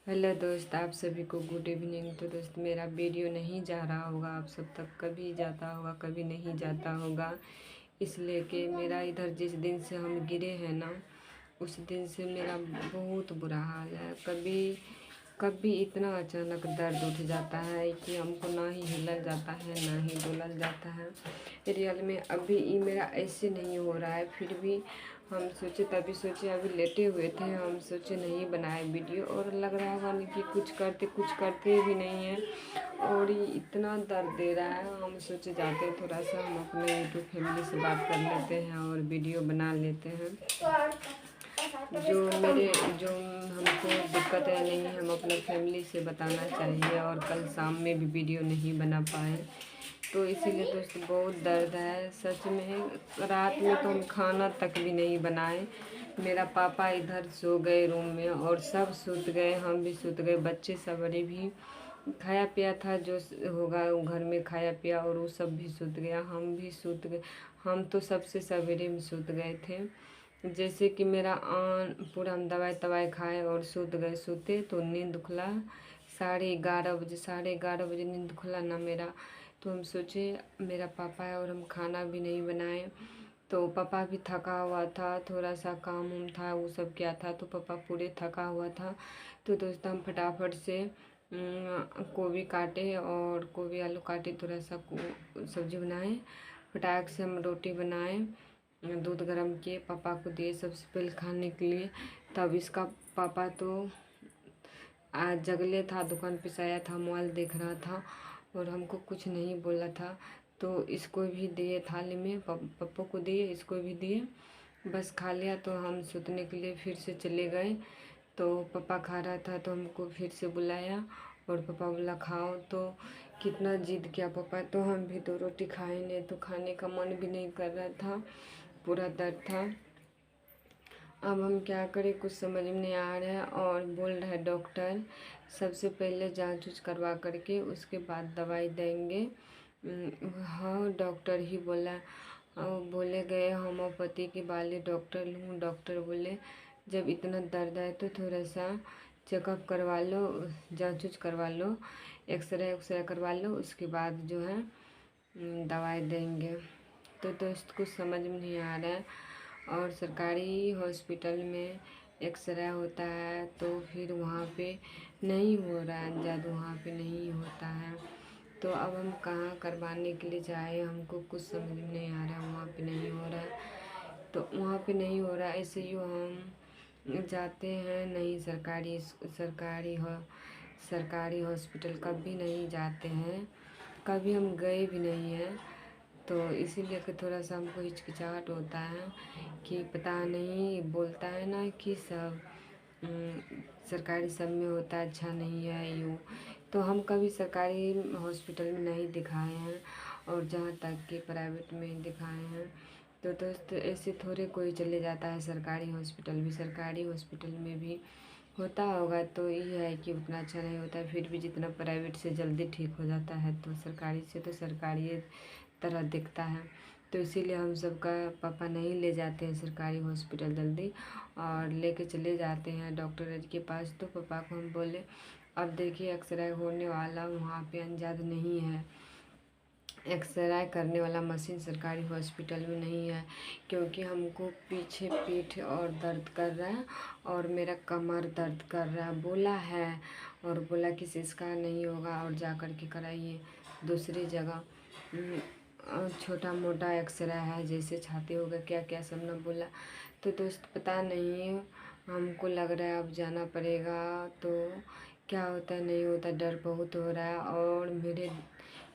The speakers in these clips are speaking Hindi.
हेलो दोस्त, आप सभी को गुड इवनिंग। तो दोस्त, मेरा वीडियो नहीं जा रहा होगा आप सब तक, कभी जाता होगा कभी नहीं जाता होगा, इसलिए कि मेरा इधर जिस दिन से हम गिरे हैं ना, उस दिन से मेरा बहुत बुरा हाल है। कभी कभी इतना अचानक दर्द उठ जाता है कि हमको ना ही हिलल जाता है ना ही डोलल जाता है। रियल में अभी ये मेरा ऐसे नहीं हो रहा है, फिर भी हम सोचे, तभी सोचे, अभी लेटे हुए थे, हम सोचे नहीं बनाए वीडियो, और लग रहा होगा नहीं कि कुछ करते भी नहीं हैं और ये इतना दर्द दे रहा है। हम सोचे जाते हैं थोड़ा सा हम अपने यूट्यूब फैमिली से बात कर लेते हैं और वीडियो बना लेते हैं। जो हमको दिक्कत है नहीं, हम अपने फैमिली से बताना चाहिए, और कल शाम में भी वीडियो नहीं बना पाए, तो इसीलिए दोस्त बहुत दर्द है सच में। रात में तो हम खाना तक भी नहीं बनाए। मेरा पापा इधर सो गए रूम में और सब सूत गए, हम भी सूत गए, बच्चे सबरे भी खाया पिया था जो होगा वो घर में खाया पिया, और वो सब भी सूत गया, हम भी सूत गए। हम तो सबसे सवेरे में सूत गए थे। जैसे कि मेरा पूरा हम दवाई खाए और सूत गए। सूते तो नींद खुला 11:30 बजे, 11:30 बजे नींद खुला ना मेरा। तो हम सोचे मेरा पापा है और हम खाना भी नहीं बनाए, तो पापा भी थका हुआ था, थोड़ा सा काम उम था वो सब क्या था, तो पापा पूरे थका हुआ था। तो दोस्तों हम फटाफट से गोभी काटे और गोभी आलू काटे, थोड़ा सा सब्जी बनाए, फटाक से हम रोटी बनाए, दूध गर्म किए, पापा को दिए सबसे पहले खाने के लिए। तब इसका पापा तो आज जगले था, दुकान पे से आया था, मोबाइल देख रहा था और हमको कुछ नहीं बोला था, तो इसको भी दिए थाली में, पप्पो को दिए, इसको भी दिए, बस खा लिया। तो हम सोने के लिए फिर से चले गए। तो पापा खा रहा था तो हमको फिर से बुलाया और पापा बोला खाओ, तो कितना जिद किया पापा, तो हम भी 2 रोटी खाए नहीं, तो खाने का मन भी नहीं कर रहा था, पूरा दर्द था। अब हम क्या करें, कुछ समझ में नहीं आ रहा है। और बोल रहा है डॉक्टर सबसे पहले जांच उच करवा करके उसके बाद दवाई देंगे। हाँ, डॉक्टर ही बोला। बोले गए होम्योपैथी के वाले डॉक्टर हूँ, डॉक्टर बोले जब इतना दर्द है तो थोड़ा सा चेकअप करवा लो, जांच उच करवा लो, एक्सरे करवा लो, उसके बाद जो है दवाई देंगे। तो दोस्त कुछ समझ में नहीं आ रहा है। और सरकारी हॉस्पिटल में एक्सरे होता है तो फिर वहाँ पे नहीं हो रहा है, ज़्यादा वहाँ पे नहीं होता है, तो अब हम कहाँ करवाने के लिए जाए, हमको कुछ समझ में नहीं आ रहा है। वहाँ पे नहीं हो रहा है तो वहाँ पे नहीं हो रहा है, ऐसे ही हम जाते हैं नहीं, सरकारी हॉस्पिटल कभी नहीं जाते हैं, कभी हम गए भी नहीं हैं। तो इसीलिए कि थोड़ा सा हमको हिचकिचाहट होता है कि पता नहीं, बोलता है ना कि सब सरकारी सब में होता है, अच्छा नहीं है यूँ, तो हम कभी सरकारी हॉस्पिटल में नहीं दिखाए हैं, और जहाँ तक कि प्राइवेट में दिखाए हैं। तो दोस्त ऐसे थोड़े कोई चले जाता है सरकारी हॉस्पिटल भी, सरकारी हॉस्पिटल में भी होता होगा, तो ये है कि उतना अच्छा नहीं होता है, फिर भी जितना प्राइवेट से जल्दी ठीक हो जाता है तो सरकारी से तो सरकारी तरह दिखता है। तो इसीलिए हम सबका पापा नहीं ले जाते हैं सरकारी हॉस्पिटल जल्दी, और लेके चले जाते हैं डॉक्टर के पास। तो पापा को हम बोले अब देखिए एक्सरे होने वाला वहाँ पे अंजाद नहीं है, एक्सरे करने वाला मशीन सरकारी हॉस्पिटल में नहीं है, क्योंकि हमको पीछे पीठ और दर्द कर रहा है और मेरा कमर दर्द कर रहा है, बोला है, और बोला कि इसका नहीं होगा और जा कर के कराइए दूसरी जगह। छोटा मोटा एक्सरे है, जैसे छाती होगा क्या क्या सब ना बोला। तो दोस्त पता नहीं, हमको लग रहा है अब जाना पड़ेगा, तो क्या होता है नहीं होता, डर बहुत हो रहा है। और मेरे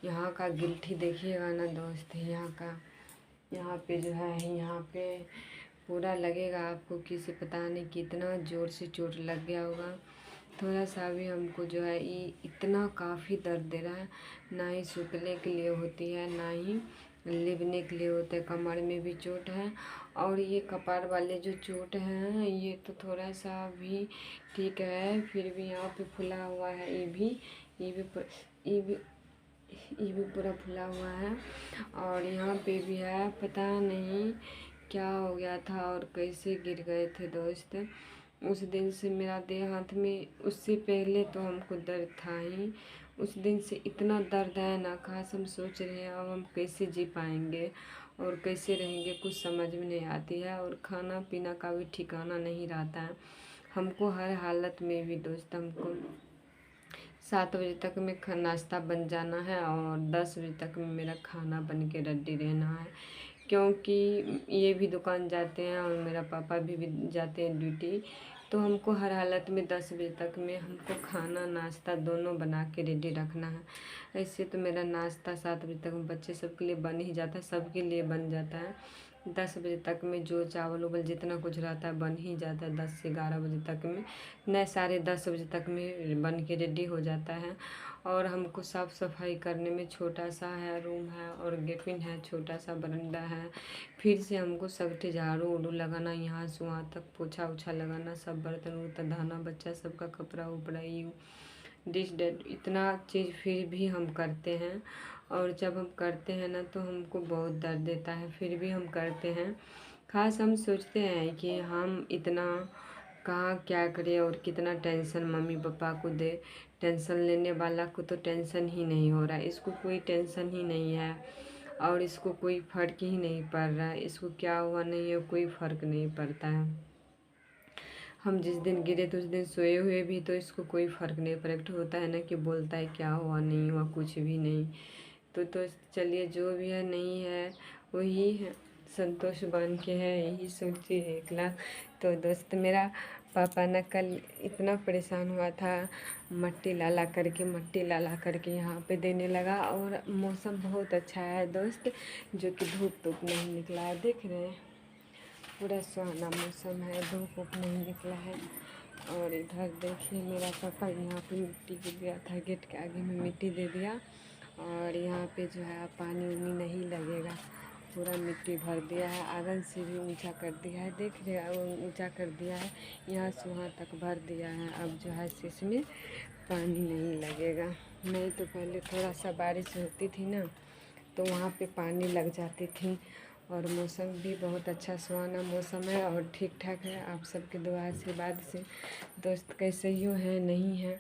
यहाँ का गिल्टी देखिएगा ना दोस्त, यहाँ पे जो है, यहाँ पे पूरा लगेगा आपको किसी, पता नहीं कितना ज़ोर से चोट लग गया होगा। थोड़ा सा भी हमको जो है ये इतना काफ़ी दर्द दे रहा है, ना ही सूतने के लिए होती है ना ही लेटने के लिए होता है, कमर में भी चोट है, और ये कपार वाले जो चोट हैं ये तो थोड़ा सा भी ठीक है, फिर भी यहाँ पे फुला हुआ है, ये भी ये भी पूरा फुला हुआ है, और यहाँ पे भी है, पता नहीं क्या हो गया था और कैसे गिर गए थे दोस्त। उस दिन से मेरा देहांत में, उससे पहले तो हमको दर्द था ही, उस दिन से इतना दर्द है ना, खास हम सोच रहे हैं अब हम कैसे जी पाएंगे और कैसे रहेंगे, कुछ समझ में नहीं आती है। और खाना पीना का भी ठिकाना नहीं रहता है हमको, हर हालत में भी दोस्त हमको 7 बजे तक में नाश्ता बन जाना है और 10 बजे तक में मेरा खाना बन के रेडी रहना है, क्योंकि ये भी दुकान जाते हैं और मेरा पापा भी जाते हैं ड्यूटी। तो हमको हर हालत में 10 बजे तक में हमको खाना नाश्ता दोनों बना के रेडी रखना है। ऐसे तो मेरा नाश्ता 7 बजे तक बच्चे सबके लिए बन ही जाता है, सबके लिए बन जाता है। 10 बजे तक में जो चावल उवल जितना कुछ रहता है बन ही जाता है, 10 से 11 बजे तक में, नहीं 10:30 बजे तक में बन के रेडी हो जाता है। और हमको साफ़ सफाई करने में, छोटा सा है रूम है और गेपिन है, छोटा सा बरंडा है, फिर से हमको सगठे झाड़ू उड़ू लगाना, यहाँ से वहाँ तक पोछा उछा लगाना, सब बर्तन उर्तन धोना, बच्चा सबका कपड़ा उपड़ा यूँ डिश डेट इतना चीज़ फिर भी हम करते हैं। और जब हम करते हैं ना तो हमको बहुत दर्द देता है, फिर भी हम करते हैं। खास हम सोचते हैं कि हम इतना कहाँ क्या करें और कितना टेंशन मम्मी पापा को दे, टेंशन लेने वाला को तो टेंशन ही नहीं हो रहा है, इसको कोई टेंशन ही नहीं है और इसको कोई फ़र्क ही नहीं पड़ रहा है, इसको क्या हुआ नहीं है कोई फ़र्क नहीं पड़ता है। हम जिस दिन गिरे तो उस दिन सोए हुए भी तो इसको कोई फ़र्क नहीं, प्रकट होता है ना कि बोलता है क्या हुआ नहीं हुआ, कुछ भी नहीं। तो चलिए जो भी है नहीं है वही है, संतोष बन के है, यही सोचिए 1 लाख। तो दोस्त मेरा पापा ना कल इतना परेशान हुआ था, मट्टी ला ला करके यहाँ पे देने लगा। और मौसम बहुत अच्छा है दोस्त, जो कि धूप धूप नहीं निकला है, देख रहे हैं पूरा सुहाना मौसम है, धूप वूप नहीं निकला है। और इधर देखिए मेरा पापा यहाँ पे मिट्टी गिर गया था, गेट के आगे में मिट्टी दे दिया और यहाँ पे जो है पानी उनी नहीं लगेगा, पूरा मिट्टी भर दिया है, आंगन से भी ऊंचा कर दिया है, देख रहे हैं ऊंचा कर दिया है, यहाँ से वहाँ तक भर दिया है। अब जो है इसमें पानी नहीं लगेगा, नहीं तो पहले थोड़ा सा बारिश होती थी ना तो वहाँ पे पानी लग जाती थी। और मौसम भी बहुत अच्छा सुहाना मौसम है और ठीक ठाक है, आप सबके दुआ आशीर्वाद से दोस्त कैसे यूँ है नहीं है,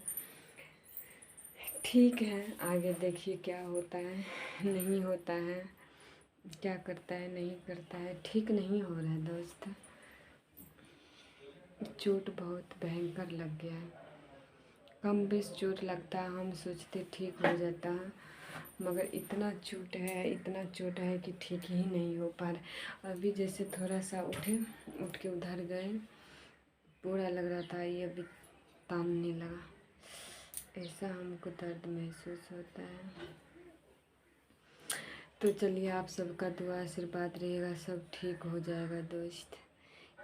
ठीक है। आगे देखिए क्या होता है नहीं होता है, क्या करता है नहीं करता है, ठीक नहीं हो रहा है दोस्त, चोट बहुत भयंकर लग गया है, कम बेस चोट लगता है हम सोचते ठीक हो जाता है, मगर इतना चोट है कि ठीक ही नहीं हो पा रहा। अभी जैसे थोड़ा सा उठ के उधर गए, पूरा लग रहा था ये अभी तामने लगा, ऐसा हमको दर्द महसूस होता है। तो चलिए आप सबका दुआ आशीर्वाद रहेगा, सब ठीक हो जाएगा दोस्त,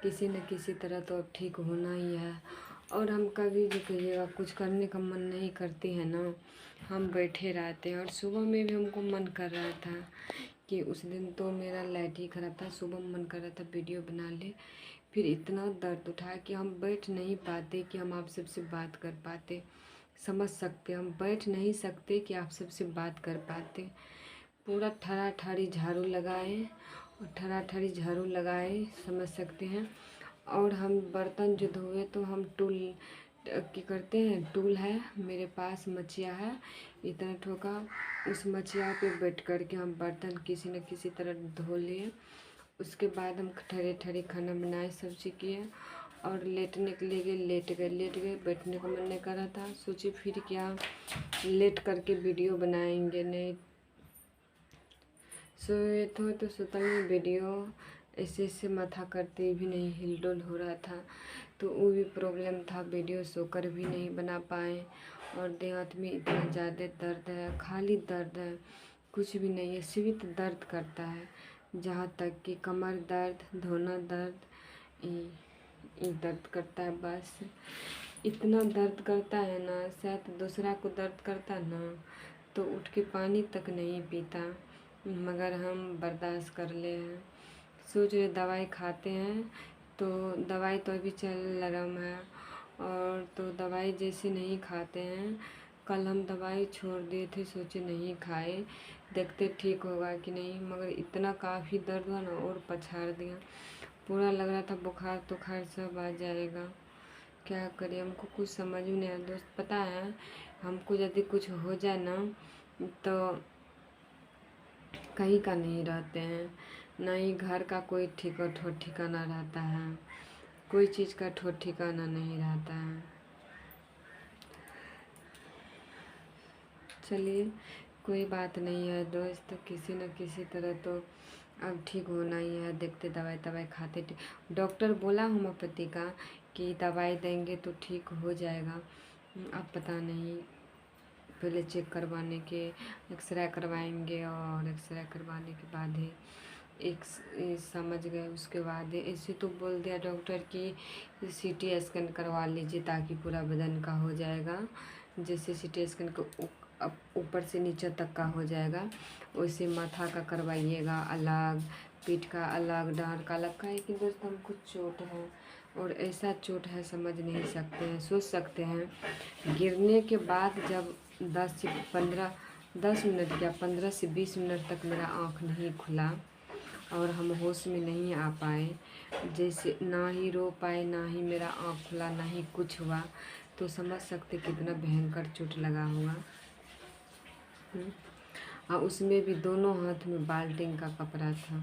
किसी न किसी तरह तो अब ठीक होना ही है। और हम कभी भी कहिएगा कुछ करने का मन नहीं करती है ना, हम बैठे रहते हैं। और सुबह में भी हमको मन कर रहा था कि उस दिन तो मेरा लाइट ही ख़राब था, सुबह मन कर रहा था वीडियो बना ले, फिर इतना दर्द उठा कि हम बैठ नहीं पाते कि हम आप सबसे बात कर पाते, समझ सकते हम बैठ नहीं सकते कि आप सबसे बात कर पाते। पूरा ठराठरी झाड़ू लगाए और ठराठरी झाड़ू लगाए, समझ सकते हैं। और हम बर्तन जो धोए तो हम टूल क्या करते हैं, टूल है मेरे पास, मचिया है इतना ठोका, उस मचिया पे बैठ कर के हम बर्तन किसी न किसी तरह धो लिए। उसके बाद हम ठहरे ठहरे खाना बनाए, सब्जी किए और लेटने के लिए गए, लेट गए, बैठने का मन नहीं कर रहा था, सोचे फिर क्या लेट करके वीडियो बनाएंगे, नहीं सोए थे तो सोता में वीडियो ऐसे माथा करते भी नहीं, हिलडुल हो रहा था, तो वो भी प्रॉब्लम था, वीडियो सोकर भी नहीं बना पाए। और देहात में इतना ज़्यादा दर्द है, खाली दर्द है, कुछ भी नहीं है, सिर्फ दर्द करता है, जहाँ तक कि कमर दर्द, धोना दर्द, ये दर्द करता है बस। इतना दर्द करता है ना, शायद दूसरा को दर्द करता ना तो उठ के पानी तक नहीं पीता, मगर हम बर्दाश्त कर ले हैं। सोच रहे दवाई खाते हैं, तो दवाई तो अभी चल लगम है, और तो दवाई जैसे नहीं खाते हैं, कल हम दवाई छोड़ दिए थे, सोचे नहीं खाए, देखते ठीक होगा कि नहीं, मगर इतना काफ़ी दर्द हुआ ना और पछाड़ दिया, पूरा लग रहा था बुखार तुखार सब आ जाएगा। क्या करें, हमको कुछ समझ में नहीं आया दोस्त। पता है हमको यदि कुछ हो जाए ना तो कहीं का नहीं रहते हैं, ना ही घर का कोई ठोर ठिकाना रहता है, कोई चीज़ का ठोर ठिकाना नहीं रहता है। चलिए कोई बात नहीं है दोस्त, किसी न किसी तरह तो अब ठीक होना ही है। देखते दवाई खाते डॉक्टर बोला होम्योपैथी का कि दवाई देंगे तो ठीक हो जाएगा। अब पता नहीं, पहले चेक करवाने के एक्सरे करवाएंगे और एक्सरे करवाने के बाद ही एक समझ गए। उसके बाद ऐसे तो बोल दिया डॉक्टर कि सीटी स्कैन करवा लीजिए ताकि पूरा बदन का हो जाएगा। जैसे सीटी स्कैन को ऊपर से नीचे तक का हो जाएगा, वैसे माथा का करवाइएगा अलग, पीठ का अलग, डाँड का अलग। का है कि दोस्त हमको चोट है और ऐसा चोट है समझ नहीं सकते हैं। सोच सकते हैं गिरने के बाद जब 10 मिनट या 15 से 20 मिनट तक मेरा आँख नहीं खुला और हम होश में नहीं आ पाए, जैसे ना ही रो पाए, ना ही मेरा आँख खुला, ना ही कुछ हुआ, तो समझ सकते कितना भयंकर चोट लगा होगा। और उसमें भी दोनों हाथ में बाल्टिंग का कपड़ा था।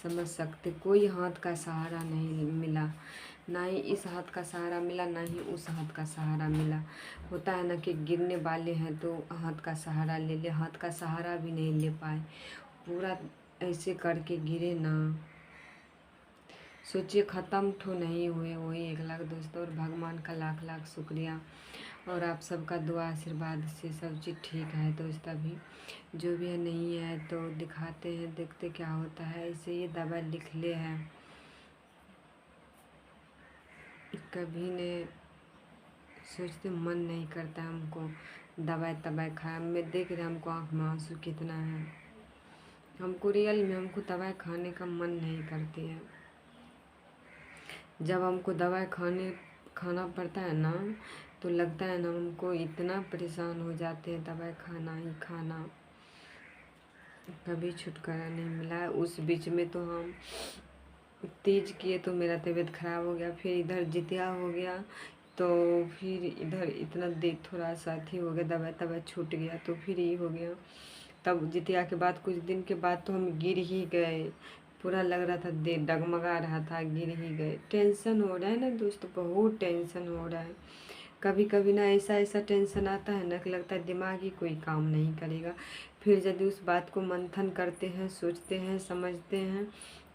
समझ सकते कोई हाथ का सहारा नहीं मिला, ना ही इस हाथ का सहारा मिला, ना ही उस हाथ का सहारा मिला। होता है ना कि गिरने वाले हैं तो हाथ का सहारा ले ले, हाथ का सहारा भी नहीं ले पाए, पूरा ऐसे करके गिरे ना। सोचिए ख़त्म तो नहीं हुए वही 1 लाख दोस्तों। और भगवान का लाख लाख शुक्रिया और आप सबका दुआ आशीर्वाद से सब चीज़ ठीक है दोस्त। अभी जो भी है नहीं है तो दिखाते हैं, देखते क्या होता है। ऐसे ये दवा लिख ले है, कभी ने सोचते मन नहीं करता हमको दवाई खाए। मैं देख रहे हमको आँख में आंसू कितना है, हमको रियल में हमको दवाई खाने का मन नहीं करती है। जब हमको दवाई खाना पड़ता है ना तो लगता है ना हमको इतना परेशान हो जाते हैं, दवाई खाना ही खाना, कभी छुटकारा नहीं मिला है। उस बीच में तो हम तीज किए तो मेरा तबीयत ख़राब हो गया, फिर इधर जितिया हो गया तो फिर इधर इतना थोड़ा सा थी हो गया, दवाई छूट गया तो फिर ये हो गया। तब जितिया के बाद कुछ दिन के बाद तो हम गिर ही गए, पूरा लग रहा था दे डगमगा रहा था, गिर ही गए। टेंशन हो रहा है ना दोस्त, बहुत टेंशन हो रहा है। कभी कभी ना ऐसा टेंशन आता है ना कि लगता है दिमाग ही कोई काम नहीं करेगा। फिर यदि उस बात को मंथन करते हैं, सोचते हैं, समझते हैं,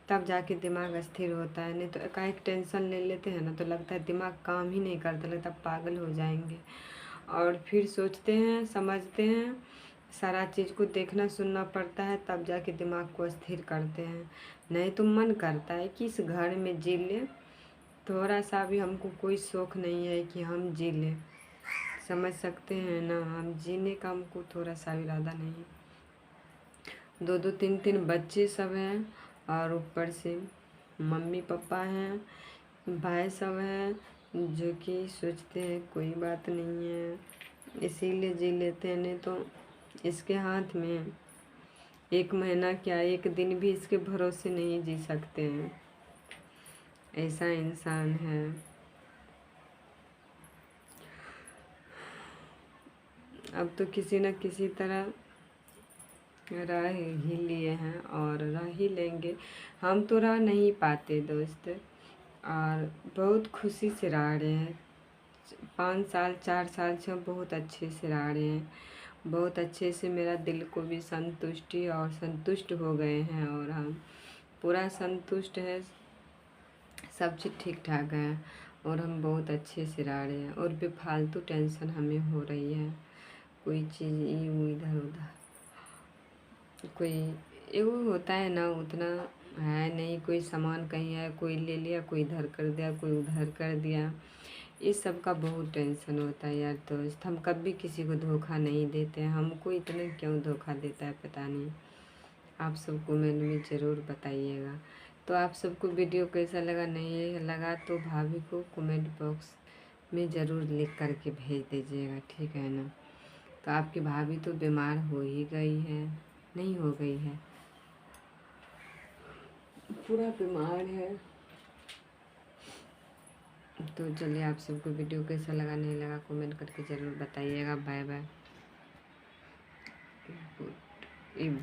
तब जाके दिमाग स्थिर होता है। नहीं तो एकाएक टेंशन ले लेते हैं ना तो लगता है दिमाग काम ही नहीं करता, लगता है पागल हो जाएंगे। और फिर सोचते हैं, समझते हैं, सारा चीज़ को देखना सुनना पड़ता है, तब जाके दिमाग को स्थिर करते हैं। नहीं तो मन करता है कि इस घर में जी ले, थोड़ा सा भी हमको कोई शौक़ नहीं है कि हम जी लें। समझ सकते हैं ना, हम जीने का हमको थोड़ा सा भी इरादा नहीं। 2-2 3-3 बच्चे सब हैं और ऊपर से मम्मी पापा हैं, भाई सब हैं, जो कि सोचते हैं कोई बात नहीं है इसीलिए जी लेते हैं। नहीं तो इसके हाथ में 1 महीना क्या 1 दिन भी इसके भरोसे नहीं जी सकते हैं, ऐसा इंसान है। अब तो किसी न किसी तरह रह ही लिए हैं और रह ही लेंगे। हम तो रह नहीं पाते दोस्त, और बहुत खुशी से रह रहे हैं। 5 साल 4 साल से हम बहुत अच्छे से रह रहे हैं, बहुत अच्छे से। मेरा दिल को भी संतुष्टि और संतुष्ट हो गए हैं और हम पूरा संतुष्ट है, सब चीज़ ठीक ठाक है और हम बहुत अच्छे से रह रहे हैं। और बेफालतू टेंशन हमें हो रही है, कोई चीज़ इधर उधर, कोई एगो होता है ना उतना है नहीं। कोई सामान कहीं है, कोई ले लिया, कोई इधर कर दिया, कोई उधर कर दिया, इस सब का बहुत टेंशन होता है यार दोस्त। हम कभी किसी को धोखा नहीं देते हैं, हमको इतना क्यों धोखा देता है पता नहीं। आप सबको कमेंट में ज़रूर बताइएगा। तो आप सबको वीडियो कैसा लगा, नहीं लगा तो भाभी को कमेंट बॉक्स में ज़रूर लिख करके भेज दीजिएगा, ठीक है ना। तो आपकी भाभी तो बीमार हो ही गई है, नहीं हो गई है, पूरा बीमार है, तो चलिए, आप सबको वीडियो कैसा लगा नहीं लगा कमेंट करके ज़रूर बताइएगा। Bye bye.